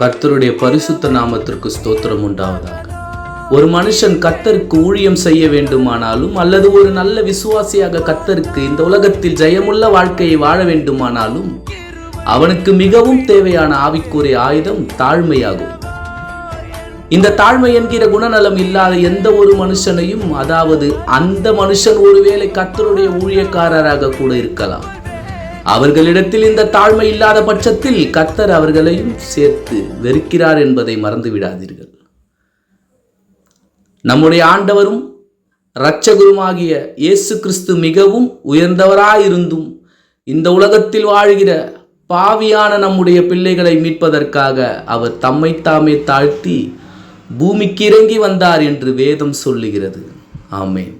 கர்த்தருடைய பரிசுத்த நாமத்திற்கு ஸ்தோத்திரம் உண்டாவதாக. ஒரு மனுஷன் கர்த்தருக்கு ஊழியம் செய்ய வேண்டுமானாலும் அல்லது ஒரு நல்ல விசுவாசியாக கர்த்தருக்கு இந்த உலகத்தில் ஜெயமுள்ள வாழ்க்கையை வாழ வேண்டுமானாலும் அவனுக்கு மிகவும் தேவையான ஆவிக்குரிய ஆயுதம் தாழ்மையாகும். இந்த தாழ்மை என்கிற குணநலம் இல்லாத எந்த ஒரு மனுஷனையும், அதாவது அந்த மனுஷன் ஒருவேளை கர்த்தருடைய ஊழியக்காரராக கூட இருக்கலாம், அவர்களிடத்தில் இந்த தாழ்மை இல்லாத பட்சத்தில் கர்த்தர் அவர்களையும் சேர்த்து வெறுக்கிறார் என்பதை மறந்து விடாதீர்கள். நம்முடைய ஆண்டவரும் இரட்சகருமாகிய இயேசு கிறிஸ்து மிகவும் உயர்ந்தவராயிருந்தும் இந்த உலகத்தில் வாழ்கிற பாவியான நம்முடைய பிள்ளைகளை மீட்பதற்காக அவர் தம்மை தாமே தாழ்த்தி பூமிக்கு இறங்கி வந்தார் என்று வேதம் சொல்லுகிறது. ஆமென்.